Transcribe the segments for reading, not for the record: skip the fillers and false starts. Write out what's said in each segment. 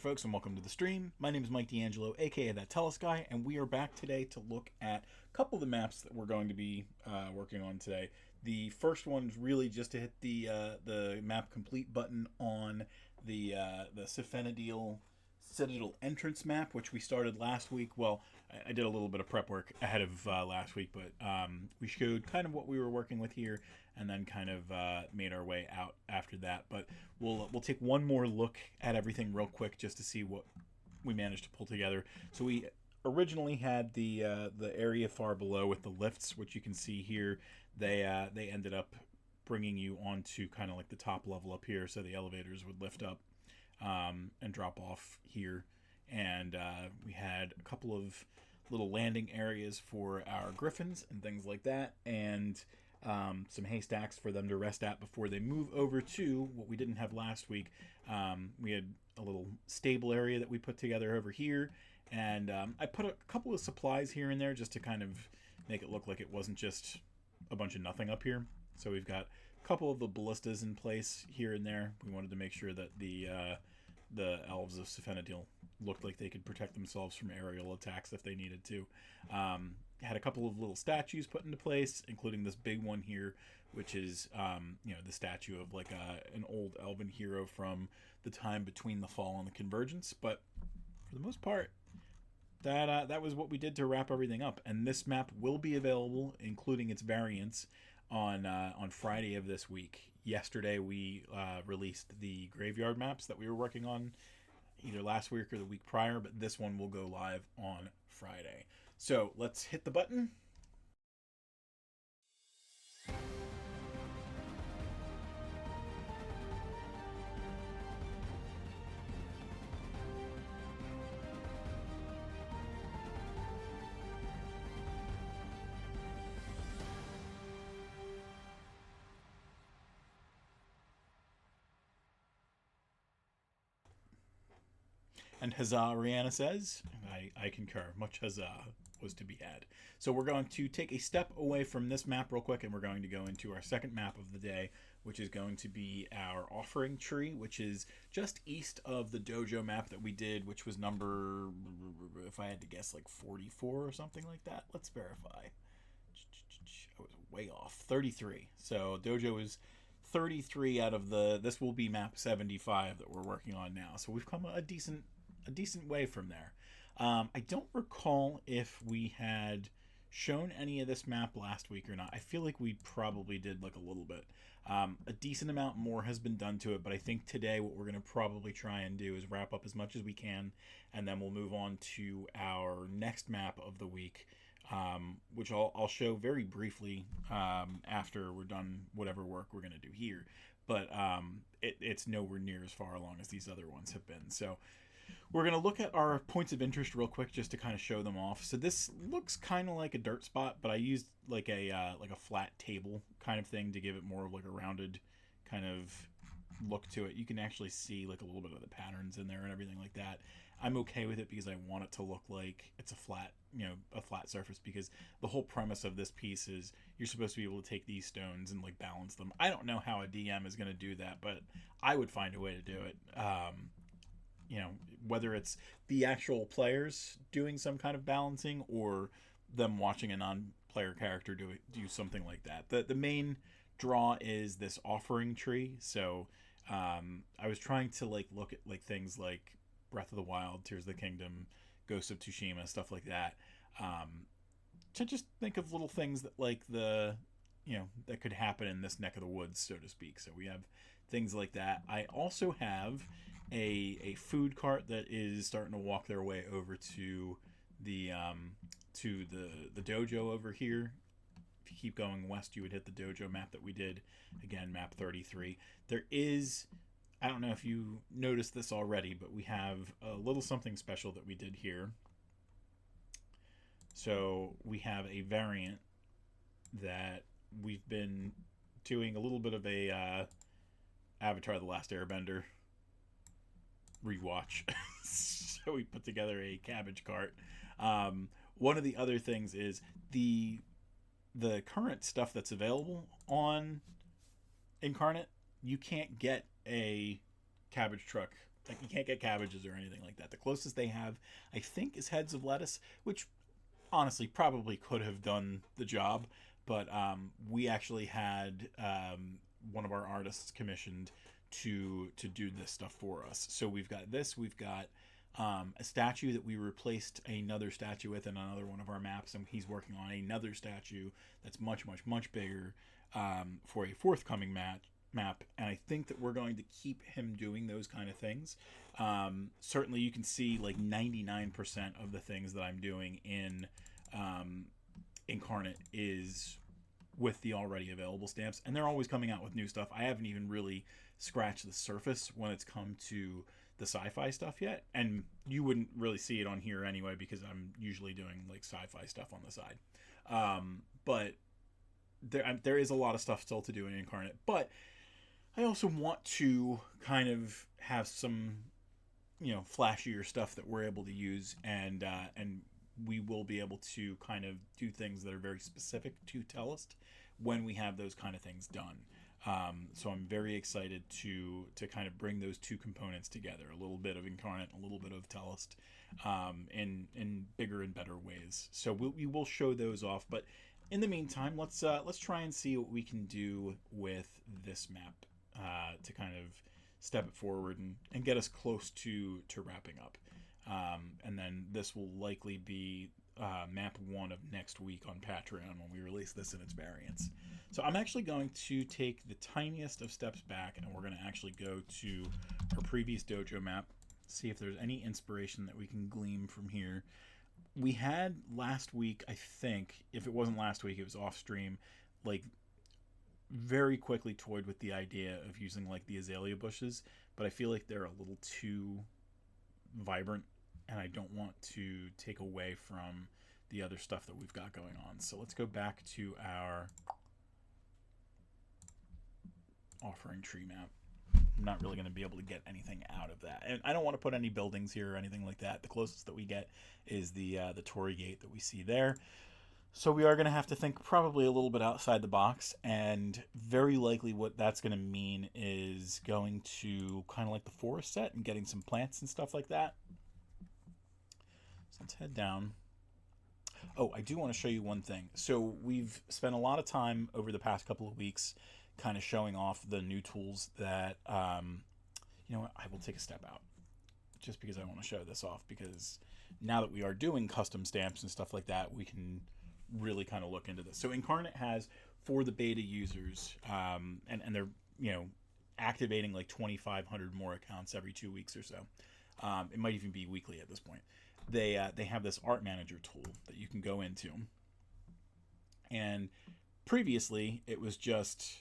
folks, and welcome to the stream. My name is Mike D'Angelo, aka That Tellest Guy, and we are back today to look at a couple of the maps that we're going to be working on today. The first one is really just to hit the map complete button on the Cefen'adiel Citadel Entrance map, which we started last week. Well, I did a little bit of prep work ahead of last week, but we showed kind of what we were working with here, and then kind of made our way out after that. But we'll take one more look at everything real quick just to see what we managed to pull together. So we originally had the area far below with the lifts, which you can see here. They ended up bringing you onto kind of like the top level up here, so the elevators would lift up and drop off here. And we had a couple of little landing areas for our griffins and things like that, and some haystacks for them to rest at before they move over to what we didn't have last week. We had a little stable area that we put together over here, and I put a couple of supplies here and there just to kind of make it look like it wasn't just a bunch of nothing up here. So we've got a couple of the ballistas in place here and there. We wanted to make sure that the elves of Cefen'adiel looked like they could protect themselves from aerial attacks if they needed to. Had a couple of little statues put into place, including this big one here, which is the statue of like an old elven hero from the time between the fall and the convergence. But for the most part, that was what we did to wrap everything up. And this map will be available, including its variants, on Friday of this week. Yesterday we released the graveyard maps that we were working on either last week or the week prior, but this one will go live on Friday. So let's hit the button. And huzzah, Rihanna says. I concur. Much huzzah was to be had. So we're going to take a step away from this map real quick, and we're going to go into our second map of the day, which is going to be our offering tree, which is just east of the dojo map that we did, which was number, if I had to guess, like 44 or something like that. Let's verify. I was way off. 33. So dojo is 33 out of this will be map 75 that we're working on now. So we've come a decent way from there. I don't recall if we had shown any of this map last week or not. I feel like we probably did like a little bit. A decent amount more has been done to it, but I think today what we're going to probably try and do is wrap up as much as we can, and then we'll move on to our next map of the week, which I'll show very briefly after we're done whatever work we're going to do here. But it's nowhere near as far along as these other ones have been. So we're going to look at our points of interest real quick just to kind of show them off. So this looks kind of like a dirt spot, but I used like a flat table kind of thing to give it more of like a rounded kind of look to it. You can actually see like a little bit of the patterns in there and everything like that. I'm okay with it because I want it to look like it's a flat surface, because the whole premise of this piece is you're supposed to be able to take these stones and like balance them. I don't know how a DM is going to do that, but I would find a way to do it. Whether it's the actual players doing some kind of balancing or them watching a non-player character do something like that. The main draw is this offering tree. So I was trying to like look at like things like Breath of the Wild, Tears of the Kingdom, Ghost of Tsushima, stuff like that, to just think of little things that like that could happen in this neck of the woods, so to speak. So we have things like that. I also have a food cart that is starting to walk their way over to the dojo over here. If you keep going west, you would hit the dojo map that we did, again, map 33. There is, I don't know if you noticed this already, but we have a little something special that we did here. So we have a variant that we've been doing a little bit of a Avatar: The Last Airbender rewatch. So we put together a cabbage cart. One of the other things is the current stuff that's available on Inkarnate, you can't get a cabbage truck Like, you can't get cabbages or anything like that. The closest they have, I think, is heads of lettuce, which honestly probably could have done the job. But we actually had one of our artists commissioned to do this stuff for us. So we've got this. We've got a statue that we replaced another statue with in another one of our maps, and he's working on another statue that's much, much, much bigger for a forthcoming map. And I think that we're going to keep him doing those kind of things. Certainly, you can see like 99% of the things that I'm doing in Inkarnate is with the already available stamps, and they're always coming out with new stuff. I haven't even really scratched the surface when it's come to the sci-fi stuff yet, and you wouldn't really see it on here anyway because I'm usually doing like sci-fi stuff on the side. But there is a lot of stuff still to do in Inkarnate, but I also want to kind of have some, flashier stuff that we're able to use, and we will be able to kind of do things that are very specific to Tellest when we have those kind of things done. So I'm very excited to kind of bring those two components together, a little bit of Inkarnate, a little bit of Tellest, in bigger and better ways. So we will show those off, but in the meantime, let's try and see what we can do with this map to kind of step it forward and get us close to wrapping up. And then this will likely be map 1 of next week on Patreon when we release this in its variants. So I'm actually going to take the tiniest of steps back, and we're going to actually go to our previous dojo map, see if there's any inspiration that we can glean from here. We had last week, I think, if it wasn't last week, it was off stream, like very quickly toyed with the idea of using like the azalea bushes, but I feel like they're a little too vibrant, and I don't want to take away from the other stuff that we've got going on. So let's go back to our offering tree map. I'm not really going to be able to get anything out of that, and I don't want to put any buildings here or anything like that. The closest that we get is the Torii Gate that we see there. So we are going to have to think probably a little bit outside the box, and very likely what that's going to mean is going to kind of like the forest set and getting some plants and stuff like that. So let's head down. Oh, I do want to show you one thing. So we've spent a lot of time over the past couple of weeks kind of showing off the new tools that, you know what, I will take a step out just because I want to show this off, because now that we are doing custom stamps and stuff like that, we can really kind of look into this. So Inkarnate has, for the beta users, and they're, activating like 2,500 more accounts every 2 weeks or so. It might even be weekly at this point. They have this art manager tool that you can go into, and previously it was just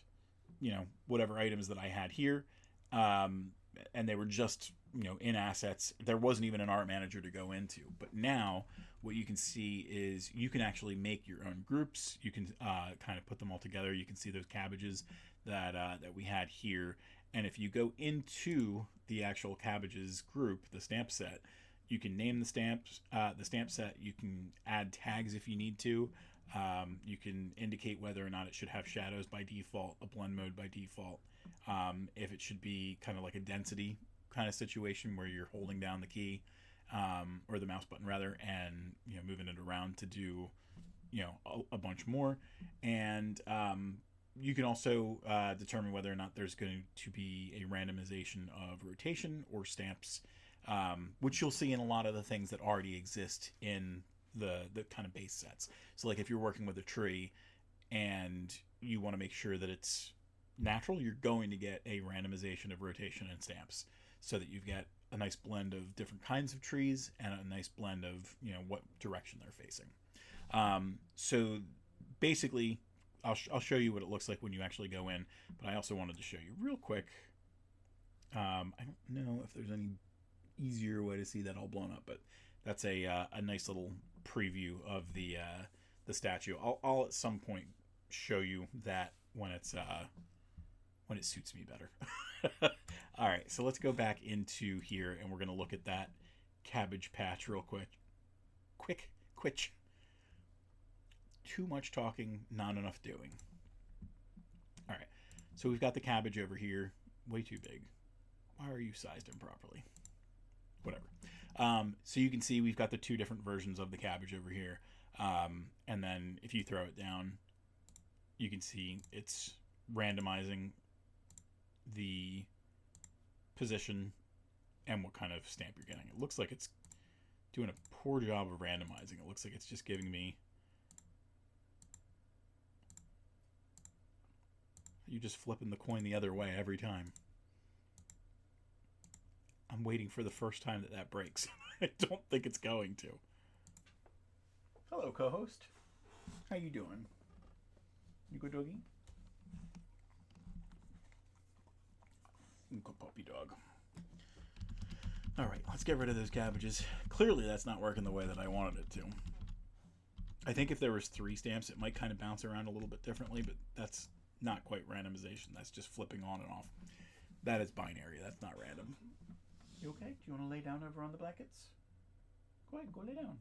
whatever items that I had here, and they were just in assets. There wasn't even an art manager to go into. But now what you can see is you can actually make your own groups. You can kind of put them all together. You can see those cabbages that we had here, and if you go into the actual cabbages group, the stamp set, you can name the stamps, the stamp set. You can add tags if you need to. You can indicate whether or not it should have shadows by default, a blend mode by default, if it should be kind of like a density kind of situation where you're holding down the key, or the mouse button rather, and moving it around to do a bunch more. And you can also determine whether or not there's going to be a randomization of rotation or stamps, which you'll see in a lot of the things that already exist in the kind of base sets. So like if you're working with a tree and you want to make sure that it's natural, you're going to get a randomization of rotation and stamps, so that you've got a nice blend of different kinds of trees and a nice blend of what direction they're facing. So basically I'll show you what it looks like when you actually go in, but I also wanted to show you real quick. I don't know if there's any easier way to see that all blown up, but that's a nice little preview of the statue. I'll at some point show you that when it suits me better. All right, so let's go back into here, and we're going to look at that cabbage patch real quick. Quick. Too much talking, not enough doing. All right, so we've got the cabbage over here. Way too big. Why are you sized improperly? Whatever. So you can see we've got the two different versions of the cabbage over here. And then if you throw it down, you can see it's randomizing the position and what kind of stamp you're getting. It looks like it's doing a poor job of randomizing. It looks like it's just giving me... You're just flipping the coin the other way every time. I'm waiting for the first time that breaks. I don't think it's going to. Hello, co-host. How you doing? You good, doggy? Good puppy dog. All right, let's get rid of those cabbages. Clearly, that's not working the way that I wanted it to. I think if there was 3 stamps, it might kind of bounce around a little bit differently, but that's not quite randomization. That's just flipping on and off. That is binary. That's not random. You okay? Do you want to lay down over on the blankets? Go ahead, go lay down.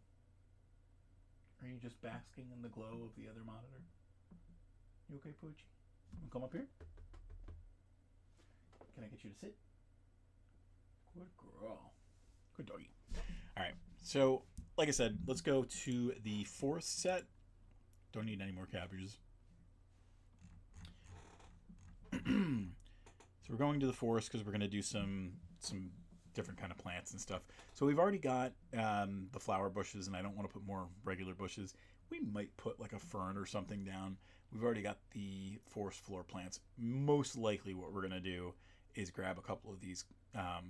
Are you just basking in the glow of the other monitor? You okay, Poochie? You come up here? Can I get you to sit? Good girl. Good doggy. Alright, so, like I said, let's go to the 4th set. Don't need any more cabbages. So we're going to the forest because we're going to do some different kind of plants and stuff. So we've already got the flower bushes, and I don't want to put more regular bushes. We might put like a fern or something down. We've already got the forest floor plants. Most likely what we're going to do is grab a couple of these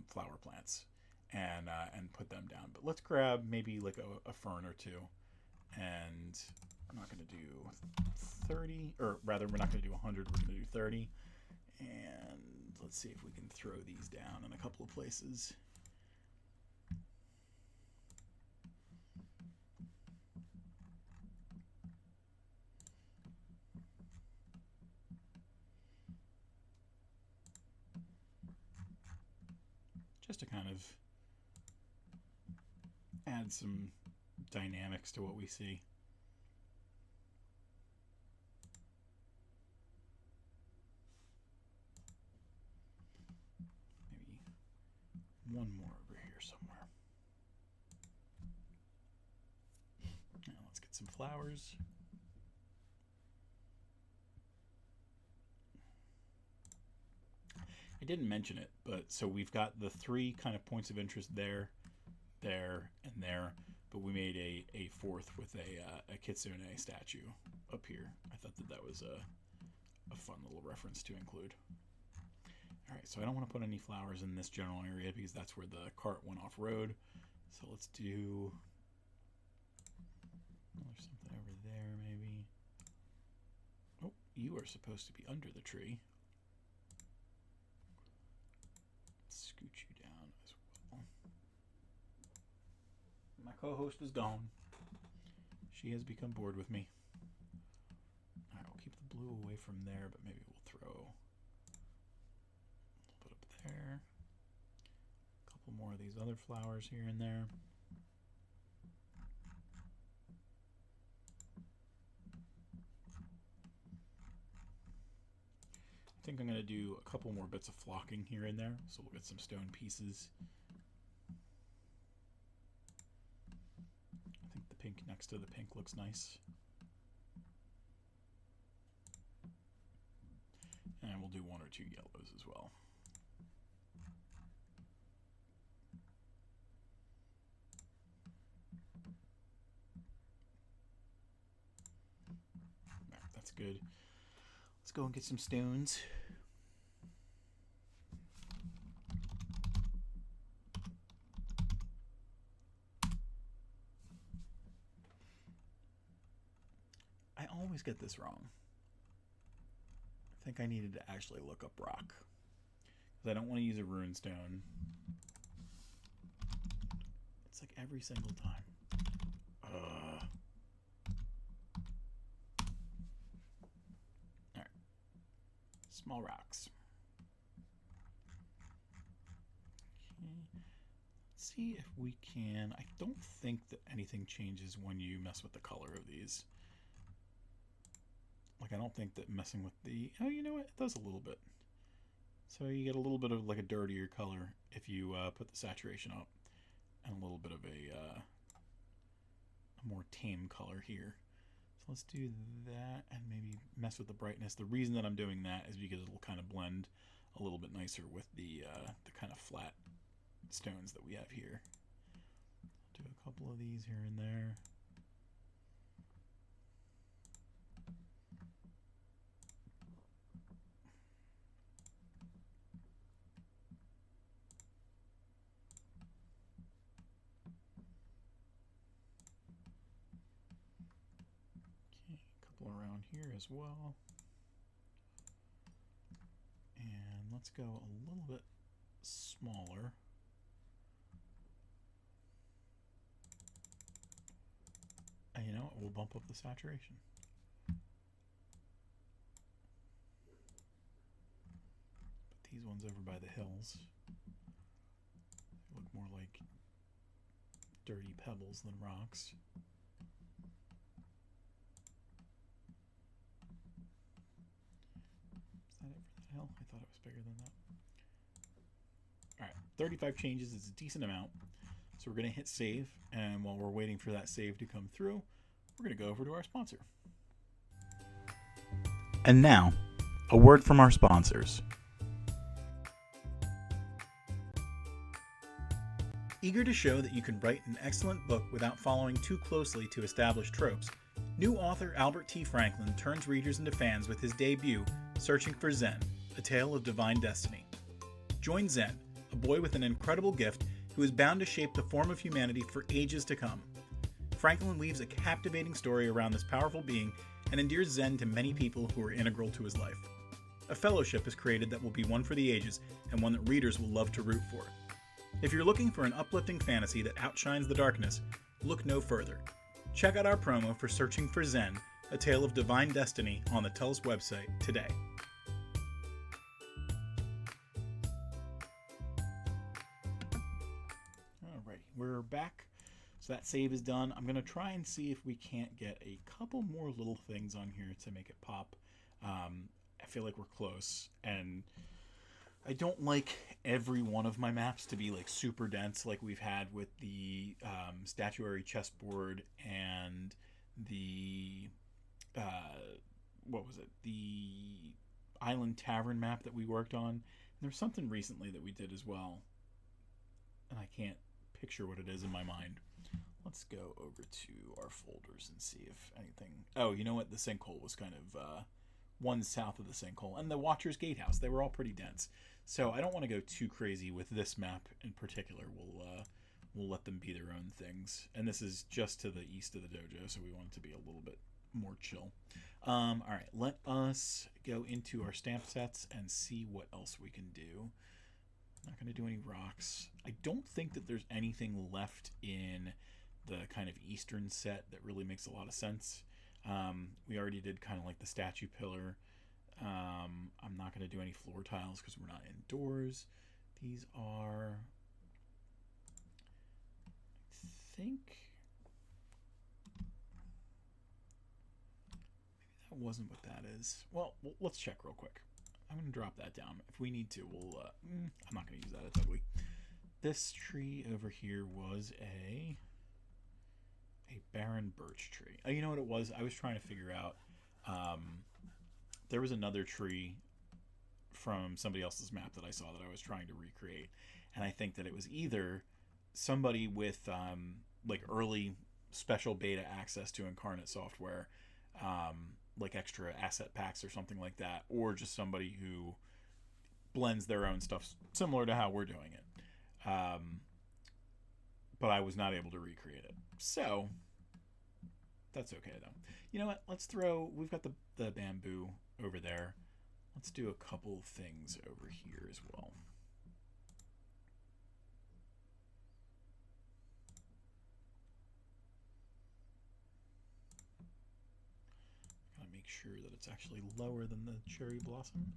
flower plants and put them down. But let's grab maybe like a fern or two. And I'm not going to do 30, or rather we're not going to do 100, we're going to do 30. And let's see if we can throw these down in a couple of places. Just to kind of add some dynamics to what we see. One more over here somewhere. Now let's get some flowers. I didn't mention it, but so we've got the 3 kind of points of interest there, there, and there, but we made a 4th with a kitsune statue up here. I thought that was a fun little reference to include. Alright, so I don't want to put any flowers in this general area because that's where the cart went off road. So let's do... Oh, there's something over there, maybe. Oh, you are supposed to be under the tree. Let's scoot you down as well. My co-host is gone. She has become bored with me. Alright, we'll keep the blue away from there, but maybe we'll throw... there. A couple more of these other flowers here and there. I think I'm going to do a couple more bits of flocking here and there, so we'll get some stone pieces. I think the pink next to the pink looks nice. And we'll do 1 or 2 yellows as well. That's good. Let's go and get some stones. I always get this wrong. I think I needed to actually look up rock, because I don't want to use a rune stone. It's like every single time. Alright. Small rocks. Okay. Let's see if we can... I don't think that anything changes when you mess with the color of these. Like, I don't think that messing with the... Oh, you know what? It does a little bit. So you get a little bit of like a dirtier color if you put the saturation up, and a little bit of a more tame color here. So let's do that and maybe mess with the brightness. The reason that I'm doing that is because it'll kind of blend a little bit nicer with the kind of flat stones that we have here. Do a couple of these here and there. Around here as well. And let's go a little bit smaller. And you know what? We'll bump up the saturation. Put these ones over by the hills. They look more like dirty pebbles than rocks. Hell, I thought it was bigger than that. Alright, 35 changes is a decent amount. So we're going to hit save, and while we're waiting for that save to come through, we're going to go over to our sponsor. And now, a word from our sponsors. Eager to show that you can write an excellent book without following too closely to established tropes, new author Albert T. Franklin turns readers into fans with his debut, Searching for Zen, A Tale of Divine Destiny. Join Zen, a boy with an incredible gift who is bound to shape the form of humanity for ages to come. Franklin weaves a captivating story around this powerful being and endears Zen to many people who are integral to his life. A fellowship is created that will be one for the ages and one that readers will love to root for. If you're looking for an uplifting fantasy that outshines the darkness, look no further. Check out our promo for Searching for Zen, A Tale of Divine Destiny on the Tellest website today. Alrighty, we're back. So that save is done. I'm going to try and see if we can't get a couple more little things on here to make it pop. I feel like we're close, and I don't like every one of my maps to be like super dense like we've had with the statuary chessboard and the what was it, the Island Tavern map that we worked on. And there's something recently that we did as well, and I can't picture what it is in my mind. Let's go over to our folders and see if anything... Oh, you know what? The sinkhole was kind of one south of the sinkhole. And the Watcher's Gatehouse. They were all pretty dense. So I don't want to go too crazy with this map in particular. We'll let them be their own things. And this is just to the east of the dojo, so we want it to be a little bit more chill. All right, let us go into our stamp sets and see what else we can do. Not going to do any rocks. I don't think that there's anything left in the kind of eastern set that really makes a lot of sense. We already did kind of like the statue pillar. I'm not going to do any floor tiles because we're not indoors. These are, I think, maybe that wasn't what that is. Well, let's check real quick. I'm going to drop that down. If we need to, we'll, I'm not going to use that. It's ugly. This tree over here was a barren birch tree. Oh, you know what it was? I was trying to figure out, there was another tree from somebody else's map that I saw that I was trying to recreate. And I think that it was either somebody with, like early special beta access to Inkarnate software, like extra asset packs or something like that, or just somebody who blends their own stuff similar to how we're doing it. But I was not able to recreate it. So that's okay though. You know what? Let's we've got the bamboo over there. Let's do a couple things over here as well. Gotta make sure that it's actually lower than the cherry blossom.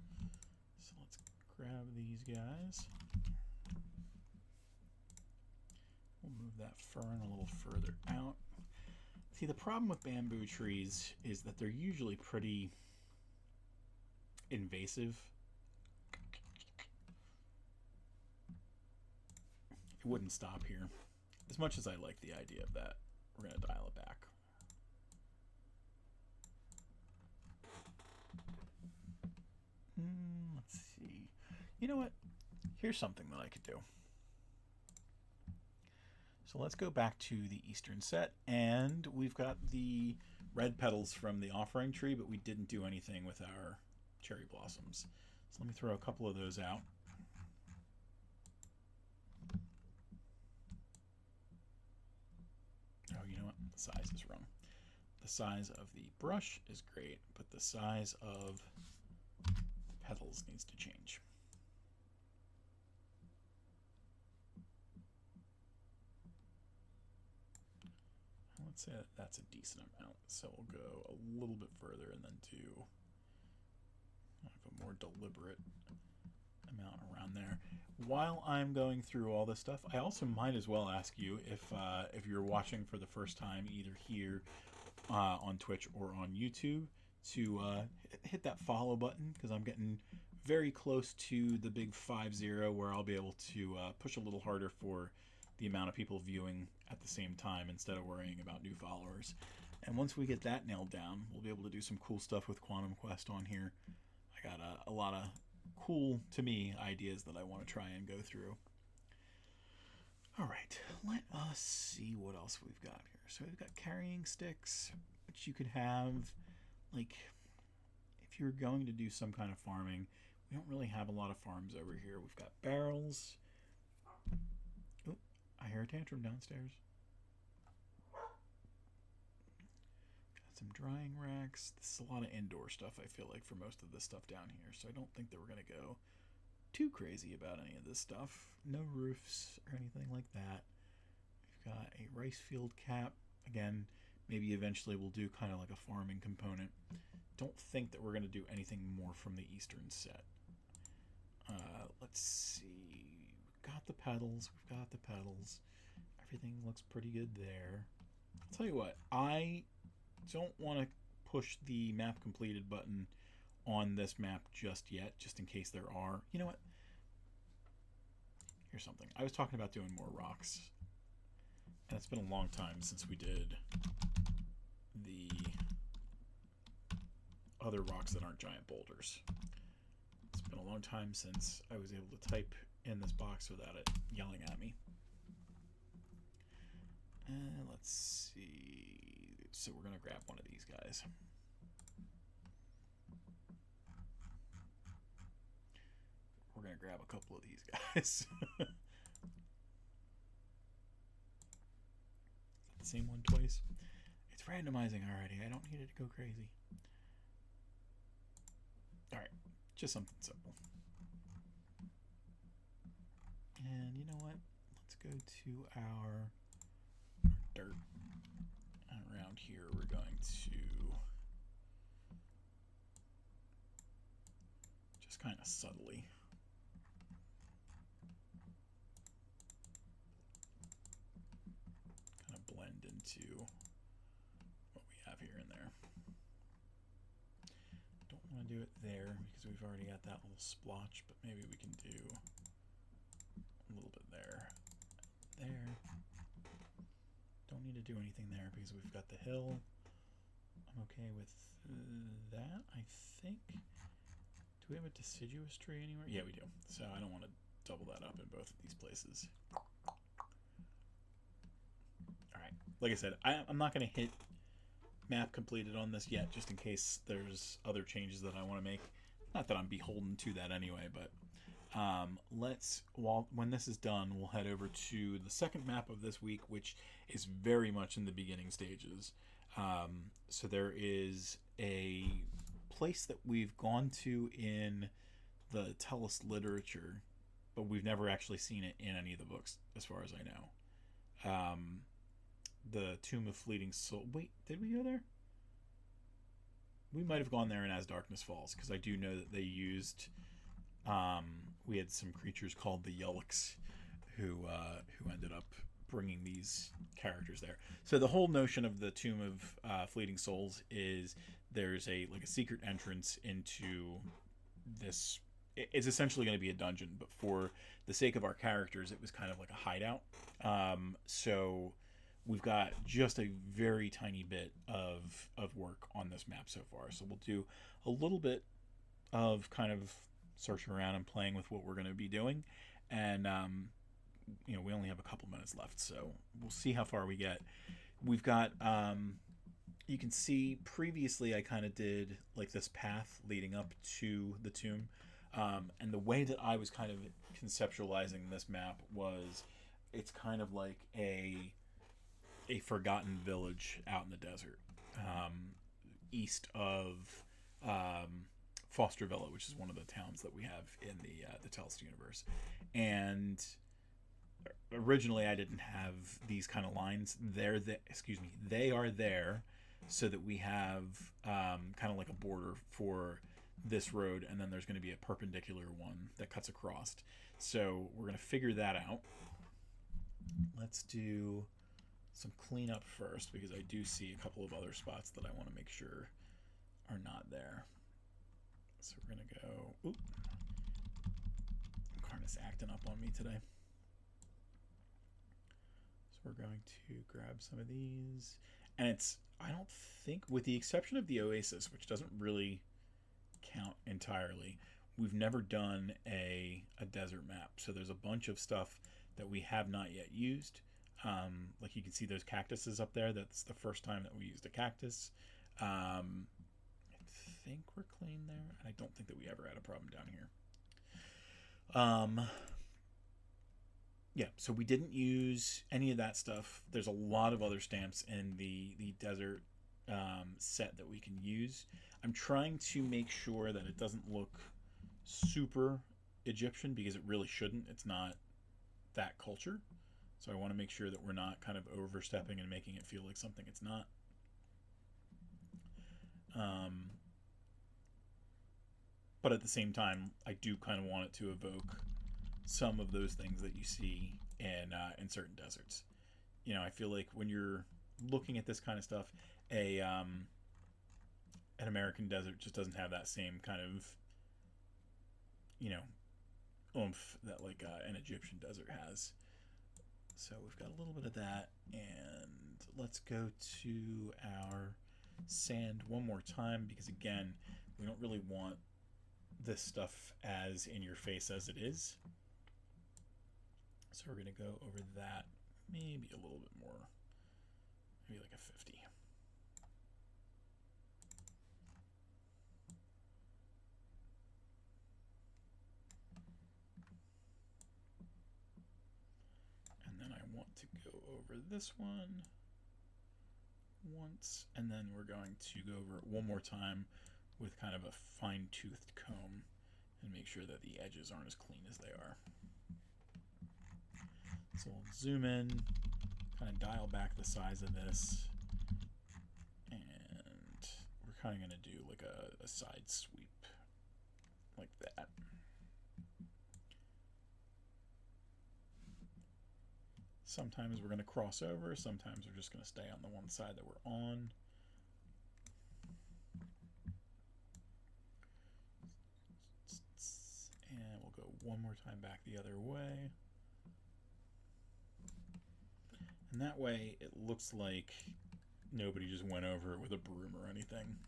So let's grab these guys. We'll move that fern a little further out. See, the problem with bamboo trees is that they're usually pretty invasive. wouldn't stop here. As much as I like the idea of that, we're going to dial it back. Let's see. You know what? Here's something that I could do. So let's go back to the Eastern set, and we've got the red petals from the offering tree, but we didn't do anything with our cherry blossoms. So let me throw a couple of those out. Oh, you know what? The size is wrong. The size of the brush is great, but the size of the petals needs to change. Let's say that's a decent amount, so we'll go a little bit further and then do a more deliberate amount around there. While I'm going through all this stuff, I also might as well ask you if you're watching for the first time, either here on Twitch or on YouTube, to hit that follow button, because I'm getting very close to the big 5-0 where I'll be able to push a little harder for the amount of people viewing at the same time instead of worrying about new followers. And once we get that nailed down, we'll be able to do some cool stuff with Quantum Quest on here. I got a lot of cool, to me, ideas that I want to try and go through. All right, let us see what else we've got here. So we've got carrying sticks, which you could have, like, if you're going to do some kind of farming. We don't really have a lot of farms over here. We've got barrels. Oh, I hear a tantrum downstairs. Got some drying racks. This is a lot of indoor stuff, I feel like, for most of this stuff down here. So I don't think that we're going to go too crazy about any of this stuff. No roofs or anything like that. We've got a rice field cap. Again, maybe eventually we'll do kind of like a farming component. Don't think that we're going to do anything more from the Eastern set. Let's see. We've got the petals. We've got the petals. Everything looks pretty good there. I'll tell you what. I don't want to push the map completed button on this map just yet, just in case there are. You know what? Here's something. I was talking about doing more rocks. And it's been a long time since we did the other rocks that aren't giant boulders. It's been a long time since I was able to type in this box without it yelling at me. Let's see. So we're going to grab one of these guys. We're going to grab a couple of these guys. Is that the same one twice? It's randomizing already. I don't need it to go crazy. Alright, just something simple. And you know what? Let's go to our dirt. And around here we're going to just kind of subtly kind of blend into what we have here and there. Don't want to do it there because we've already got that little splotch, but maybe we can do a little bit there. There. Don't need to do anything there because we've got the hill. I'm okay with that, I think. Do we have a deciduous tree anywhere? Yeah, we do. So I don't want to double that up in both of these places. Alright. Like I said, I'm not going to hit map completed on this yet, just in case there's other changes that I want to make. Not that I'm beholden to that anyway, but when this is done, we'll head over to the second map of this week, which is very much in the beginning stages. So there is a place that we've gone to in the Tellest literature, but we've never actually seen it in any of the books, as far as I know. The Tomb of Fleeting Soul. Wait, did we go there? We might have gone there in As Darkness Falls, because I do know that they used... we had some creatures called the Yulks who ended up bringing these characters there. So the whole notion of the Tomb of Fleeting Souls is there's a secret entrance into this it's essentially going to be a dungeon, but for the sake of our characters, it was kind of like a hideout. So we've got just a very tiny bit of work on this map so far. So we'll do a little bit of kind of searching around and playing with what we're going to be doing. And, we only have a couple minutes left, so we'll see how far we get. We've got, you can see previously I kind of did like this path leading up to the tomb. And the way that I was kind of conceptualizing this map was it's kind of like a forgotten village out in the desert, east of Foster Villa, which is one of the towns that we have in the Tellest universe. And originally I didn't have these kind of lines. They are there so that we have kind of like a border for this road, and then there's going to be a perpendicular one that cuts across. So we're going to figure that out. Let's do some cleanup first, because I do see a couple of other spots that I want to make sure are not there. So we're going to go... Oop. Inkarnate's acting up on me today. So we're going to grab some of these. And it's, I don't think, with the exception of the Oasis, which doesn't really count entirely, we've never done a desert map. So there's a bunch of stuff that we have not yet used. Like you can see those cactuses up there. That's the first time that we used a cactus. I think we're clean there. And I don't think that we ever had a problem down here. Yeah, so we didn't use any of that stuff. There's a lot of other stamps in the desert set that we can use. I'm trying to make sure that it doesn't look super Egyptian, because it really shouldn't. It's not that culture. So I want to make sure that we're not kind of overstepping and making it feel like something it's not. But at the same time, I do kind of want it to evoke some of those things that you see in certain deserts. I feel like when you're looking at this kind of stuff, an American desert just doesn't have that same kind of, oomph that like an Egyptian desert has. So we've got a little bit of that, and let's go to our sand one more time, because again, we don't really want this stuff as in your face as it is. So we're going to go over that maybe a little bit more, maybe like a 50. And then I want to go over this one once, and then we're going to go over it one more time with kind of a fine-toothed comb and make sure that the edges aren't as clean as they are. So we'll zoom in, kind of dial back the size of this, and we're kind of going to do like a side sweep like that. Sometimes we're going to cross over, sometimes we're just going to stay on the one side that we're on. And we'll go one more time back the other way. And that way it looks like nobody just went over it with a broom or anything.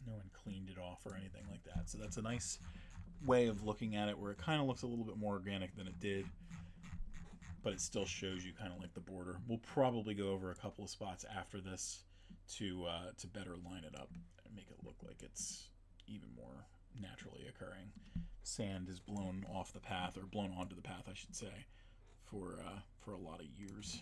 No one cleaned it off or anything like that. So that's a nice way of looking at it, where it kind of looks a little bit more organic than it did, but it still shows you kind of like the border. We'll probably go over a couple of spots after this to better line it up and make it look like it's even more naturally occurring. Sand is blown off the path, or blown onto the path, I should say, for a lot of years.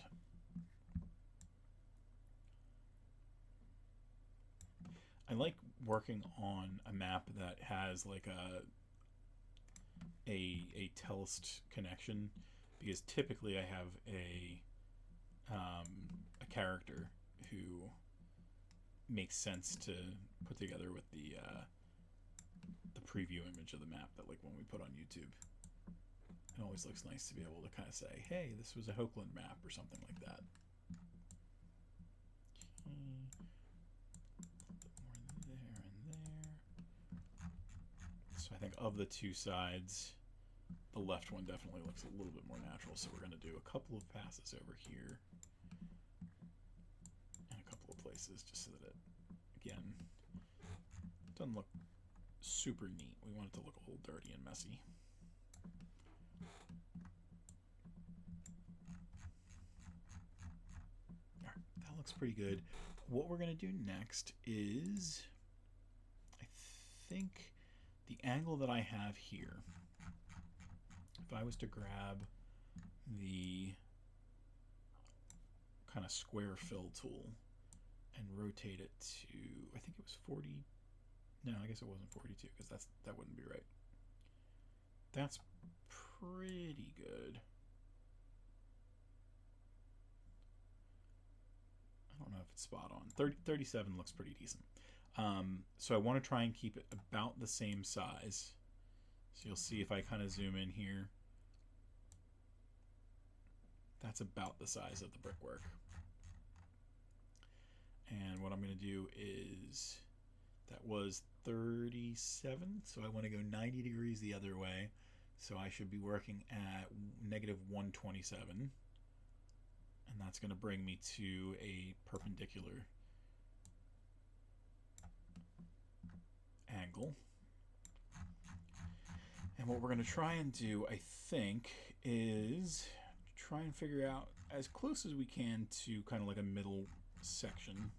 I like working on a map that has like a Tellest connection, because typically I have a character who makes sense to put together with the preview image of the map that, like, when we put on YouTube, it always looks nice to be able to kind of say, hey, this was a Hokeland map or something like that. So I think of the two sides, the left one definitely looks a little bit more natural. So we're going to do a couple of passes over here and a couple of places just so that it, again, doesn't look super neat. We want it to look a little dirty and messy. All right, that looks pretty good. What we're going to do next is, I think the angle that I have here, if I was to grab the kind of square fill tool and rotate it to, I think it was 40. No, I guess it wasn't 42 because that wouldn't be right. That's pretty good. I don't know if it's spot on. 37 looks pretty decent. So I want to try and keep it about the same size. So you'll see if I kind of zoom in here, that's about the size of the brickwork. And what I'm going to do is, that was 37, so I want to go 90 degrees the other way. So I should be working at negative 127. And that's going to bring me to a perpendicular angle. And what we're going to try and do, I think, is try and figure out as close as we can to kind of like a middle section.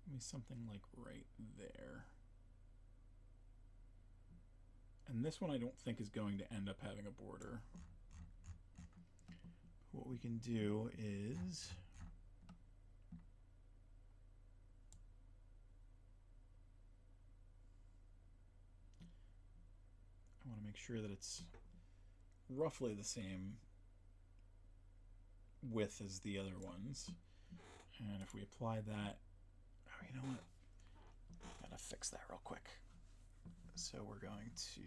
Maybe something like right there. And this one I don't think is going to end up having a border. What we can do is, I want to make sure that it's roughly the same width as the other ones. And if we apply that, oh, you know what? Gotta fix that real quick. So we're going to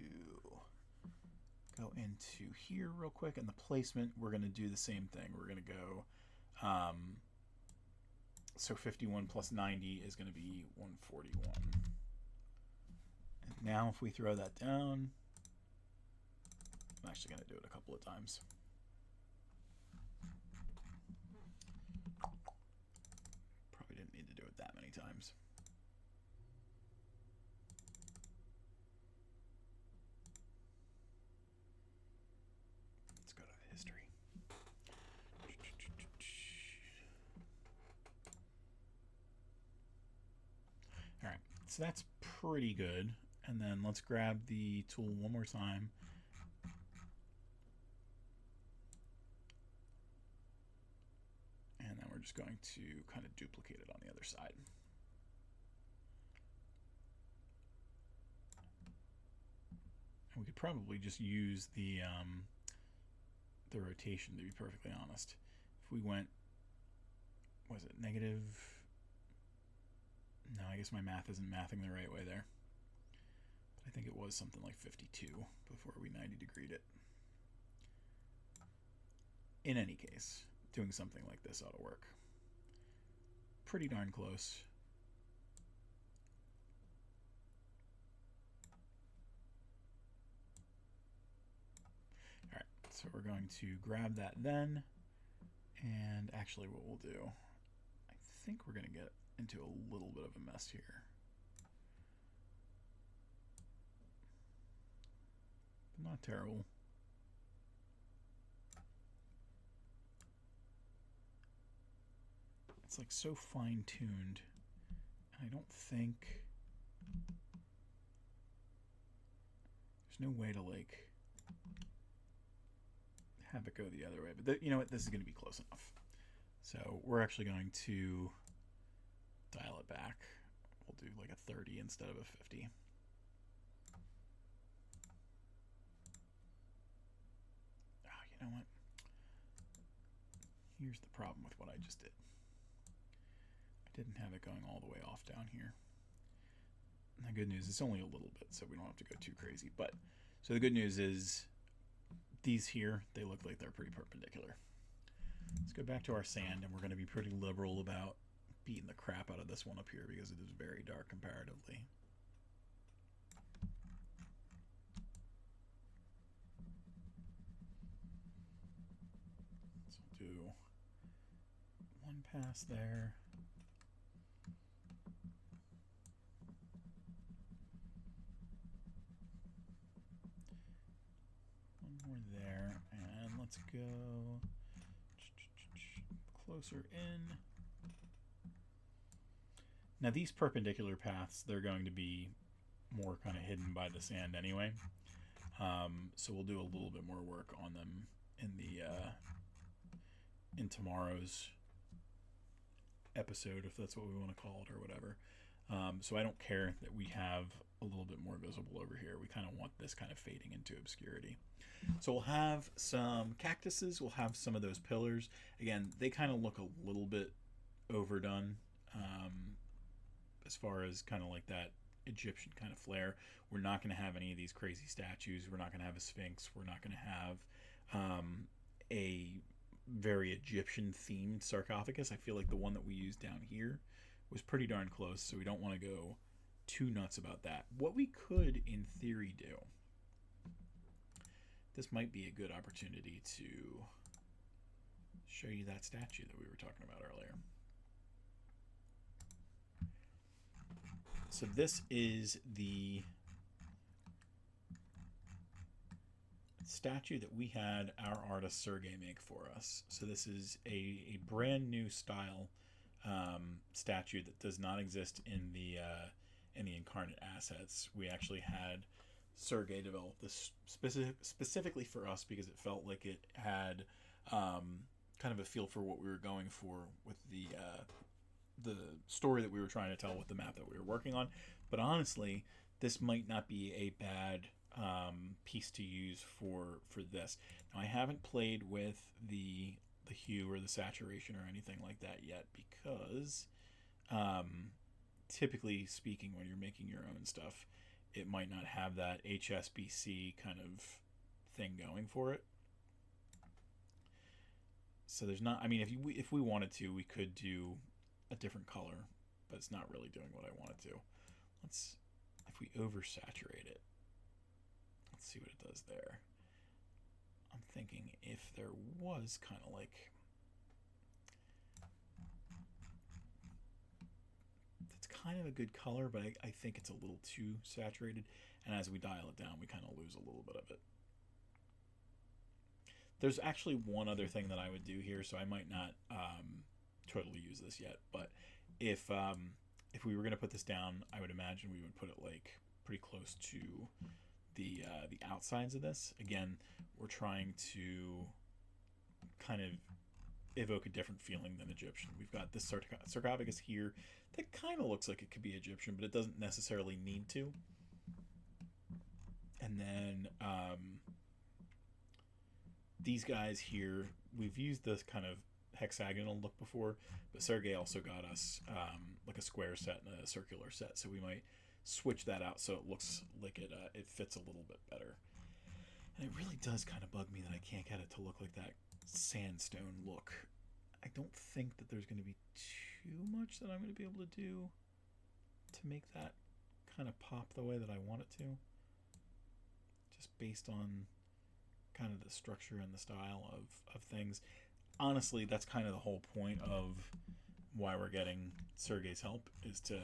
go into here real quick, and the placement, we're going to do the same thing. We're going to go, so 51 plus 90 is going to be 141. And now if we throw that down, I'm actually going to do it a couple of times. Probably didn't need to do it that many times. Let's go to history. All right, so that's pretty good. And then let's grab the tool one more time. And then we're just going to kind of duplicate it on the other side. And we could probably just use the rotation, to be perfectly honest. If we went, was it negative? No, I guess my math isn't mathing the right way there. But I think it was something like 52 before we 90 degreed it. In any case, doing something like this ought to work. Pretty darn close. All right, so we're going to grab that then, and actually what we'll do, I think we're going to get into a little bit of a mess here. But not terrible. It's like so fine-tuned, and I don't think there's no way to like have it go the other way. But you know what? This is going to be close enough. So we're actually going to dial it back. We'll do like a 30 instead of a 50. Oh, you know what? Here's the problem with what I just did. Didn't have it going all the way off down here. And the good news, it's only a little bit, so we don't have to go too crazy. But so the good news is these here, they look like they're pretty perpendicular. Let's go back to our sand, and we're going to be pretty liberal about beating the crap out of this one up here because it is very dark comparatively. So do one pass there. One more there, and let's go closer in. Now these perpendicular paths, they're going to be more kind of hidden by the sand anyway. So we'll do a little bit more work on them in the in tomorrow's episode, if that's what we want to call it or whatever. So I don't care that we have a little bit more visible over here. We kind of want this kind of fading into obscurity. So we'll have some cactuses. We'll have some of those pillars. Again, they kind of look a little bit overdone as far as kind of like that Egyptian kind of flair. We're not going to have any of these crazy statues. We're not going to have a sphinx. We're not going to have a very Egyptian themed sarcophagus. I feel like the one that we used down here was pretty darn close, so we don't want to go too nuts about that. What we could in theory do, this might be a good opportunity to show you that statue that we were talking about earlier. So this is the statue that we had our artist Sergey make for us. So this is a brand new style statue that does not exist in the Inkarnate assets. We actually had Sergey develop this specifically for us because it felt like it had kind of a feel for what we were going for with the story that we were trying to tell with the map that we were working on. But honestly, this might not be a bad piece to use for this. Now, I haven't played with the hue or the saturation or anything like that yet because typically speaking, when you're making your own stuff, it might not have that HSBC kind of thing going for it. So there's not, I mean, if we wanted to, we could do a different color, but it's not really doing what I want it to. If we oversaturate it, let's see what it does there. I'm thinking if there was kind of like, it's kind of a good color, but I think it's a little too saturated. And as we dial it down, we kind of lose a little bit of it. There's actually one other thing that I would do here, so I might not totally use this yet, but if we were going to put this down, I would imagine we would put it like pretty close to the outsides of this. Again, we're trying to kind of evoke a different feeling than Egyptian. We've got this sarcophagus here that kind of looks like it could be Egyptian, but it doesn't necessarily need to. And then these guys here, we've used this kind of hexagonal look before, but Sergey also got us like a square set and a circular set, so we might switch that out so it looks like it fits a little bit better. And it really does kind of bug me that I can't get it to look like that sandstone look. I don't think that there's going to be too much that I'm going to be able to do to make that kind of pop the way that I want it to, just based on kind of the structure and the style of things. Honestly, that's kind of the whole point of why we're getting Sergey's help, is to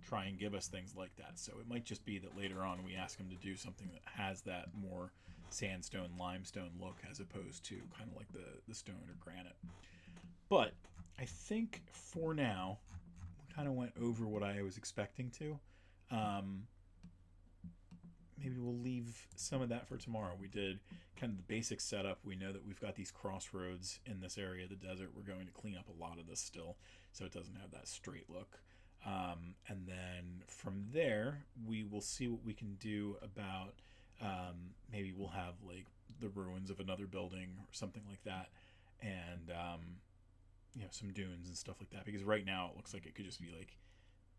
try and give us things like that. So it might just be that later on we ask him to do something that has that more sandstone, limestone look as opposed to kind of like the stone or granite. But I think for now, we kind of went over what I was expecting to. Maybe we'll leave some of that for tomorrow. We did kind of the basic setup. We know that we've got these crossroads in this area of the desert. We're going to clean up a lot of this still, so it doesn't have that straight look. And then from there, we will see what we can do about, maybe we'll have like the ruins of another building or something like that. And, some dunes and stuff like that. Because right now it looks like it could just be like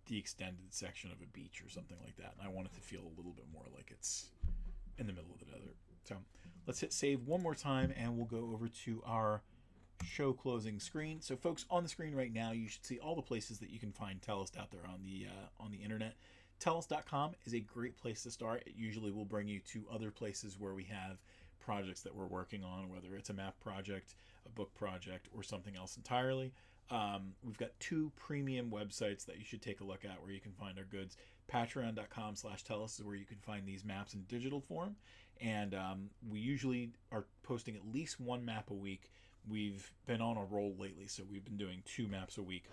the extended section of a beach or something like that. And I want it to feel a little bit more like it's in the middle of the desert. So let's hit save one more time and we'll go over to our show closing screen. So folks, on the screen right now, you should see all the places that you can find Tellest out there on the internet. Tellest.com is a great place to start. It usually will bring you to other places where we have projects that we're working on, whether it's a map project, a book project, or something else entirely. We've got 2 premium websites that you should take a look at where you can find our goods. Patreon.com/Tellest is where you can find these maps in digital form. And we usually are posting at least 1 map a week. We've been on a roll lately, so we've been doing 2 maps a week.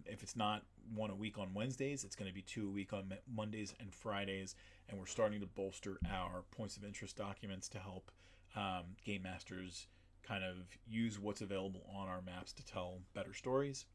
If it's not 1 a week on Wednesdays, it's going to be 2 a week on Mondays and Fridays. And we're starting to bolster our points of interest documents to help game masters kind of use what's available on our maps to tell better stories.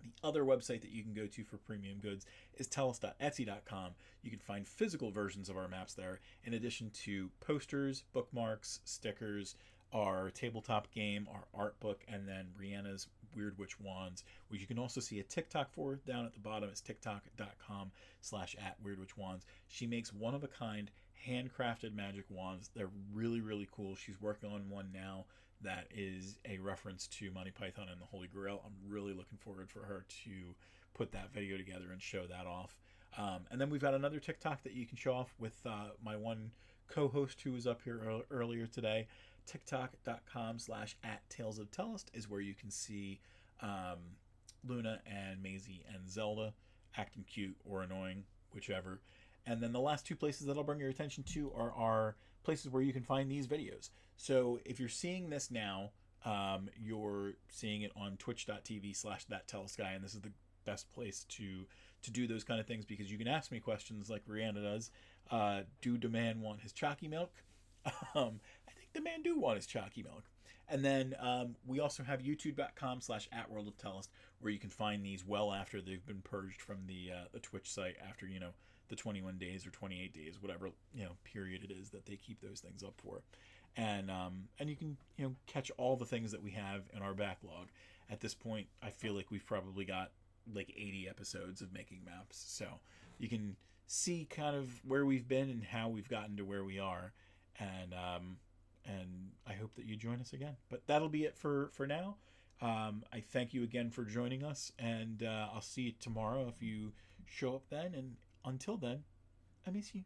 The other website that you can go to for premium goods is Tellest.Etsy.com. You can find physical versions of our maps there, in addition to posters, bookmarks, stickers, our tabletop game, our art book, and then Brianna's Weird Witch Wands, which you can also see a TikTok for down at the bottom. It's tiktok.com/@WeirdWitchWands. She makes one-of-a-kind handcrafted magic wands. They're really, really cool. She's working on one now that is a reference to Monty Python and the Holy Grail. I'm really looking forward for her to put that video together and show that off. And then we've got another TikTok that you can show off with my one co-host who was up here earlier today. TikTok.com/@TalesOfTellest is where you can see Luna and Maisie and Zelda acting cute or annoying, whichever. And then the last 2 places that I'll bring your attention to are places where you can find these videos. So if you're seeing this now, you're seeing it on twitch.tv/ThatTellestGuy, and this is the best place to do those kind of things, because you can ask me questions like Rihanna does. Do the man want his chalky milk? I think the man do want his chalky milk. And then we also have youtube.com/@WorldOfTellest, where you can find these well after they've been purged from the Twitch site, after the 21 days or 28 days, whatever period it is that they keep those things up for. And you can catch all the things that we have in our backlog. At this point, I feel like we've probably got like 80 episodes of making maps, so you can see kind of where we've been and how we've gotten to where we are. And I hope that you join us again. But that'll be it for now. I thank you again for joining us, and I'll see you tomorrow if you show up then. And until then, I miss you.